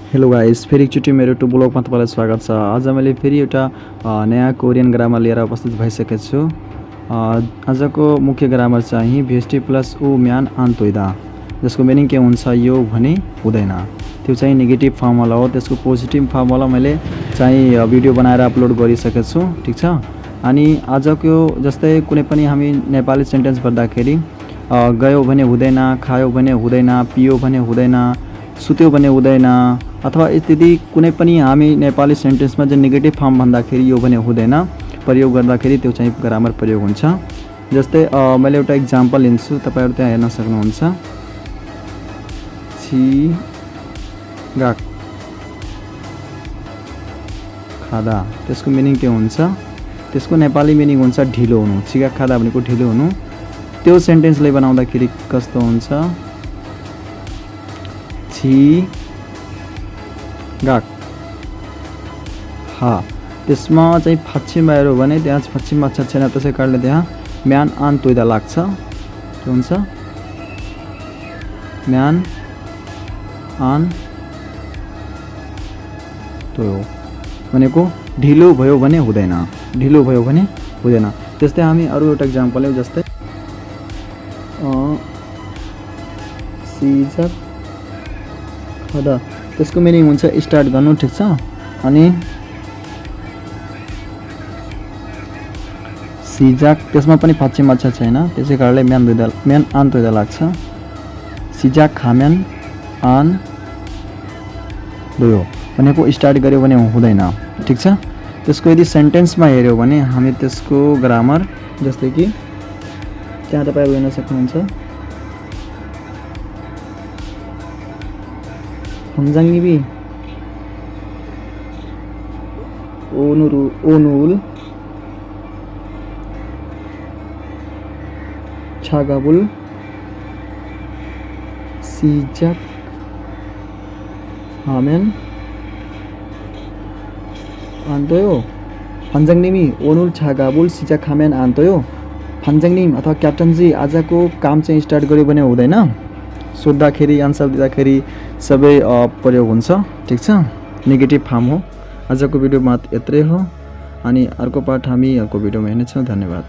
Hello guys, फेरि एकचोटि मेरो युट्युब ब्लगमा तपाईँलाई स्वागत छ। आज मैले फेरि एउटा नयाँ कोरियन ग्रामर लिएर उपस्थित भइसकेको छु। आजको मुख्य ग्रामर चाहिँ भेस्टी प्लस उ म्यान आन तोइदा, जसको मिनिङ के हुन्छ यो भने हुँदैन। त्यो चाहिँ नेगेटिभ फर्मुला हो। त्यसको पोजिटिभ फर्मुला मैले चाहिँ भिडियो बनाएर अपलोड गरिसकेको छु, ठीक छ। अनि आजको जस्तै कुनै पनि हामी नेपाली सेन्टेन्स गर्दाखेरि गयो भने हुँदैन, खायो भने हुँदैन, पियो भने हुँदैन, सुत्यो भने हुँदैन, अथवा इत्यादि कुनै पनि हामी नेपाली सेन्टेन्समा जो नेगेटिभ फर्म भन्दाखेरि यो भने हुँदैन प्रयोग गर्दाखेरि त्यो चाहिँ ग्रामर प्रयोग हुन्छ। जस्तै मैले एउटा इक्जाम्पल लिन्छु, तपाईहरु त्यहाँ हेर्न सक्नुहुन्छ। छिगाक खादा, त्यसको मिनिङ के हुन्छ? त्यसको नेपाली मिनिङ हुन्छ ढिलो हुनु। छिगाक खादा भनेको ढिलो हुनु। त्यो सेन्टेन्सले बनाउँदाखेरि कस्तो हुन्छ? छिगाक हा, त्यसमा चाहिँ पश्चिम आयो भने त्यहाँ पश्चिममा अक्षर छैन, त्यसै कारणले त्यहाँ म्यान आन तोइदा लाग्छ। के हुन्छ? म्यान आन तोयो भनेको ढिलो भयो भने हुँदैन, ढिलो भयो भने हुँदैन। त्यस्तै हामी अरू एउटा इक्जाम्पल लियौँ, जस्तै सिजक खादा, त्यसको मिनिङ हुन्छ स्टार्ट गर्नु, ठीक छ। अनि सिजाक, त्यसमा पनि पश्चिम अक्षर छैन, त्यसै कारणले म्यान आन तोइदा लाग्छ। सिजाक खाम्यान आन दोयो भनेको स्टार्ट गर्यो भने हुँदैन, ठीक छ। त्यसको यदि सेन्टेन्समा हेऱ्यो भने हामी त्यसको ग्रामर, जस्तै कि त्यहाँ तपाईहरु हेर्न सक्नुहुन्छ। हमजाङनिबी ओनुल छागाबुल सिजाक हामेन आन्तोयो। फन्जाङनिमी ओनुल छागाबुल सिजाक हामेन आन्तोयो। फन्जाङनिम अथवा क्याप्टनजी आजको काम चाहिँ स्टार्ट गर्यो भने हुँदैन, सोद्धाखेरि आन्सर दिँदाखेरि सबै प्रयोग हुन्छ, ठीक छ। नेगेटिभ फर्म हो। आजको भिडियोमा यत्रै हो, अनि अर्को पार्ट हामी अर्को भिडियोमा हेर्नेछौँ। धन्यवाद।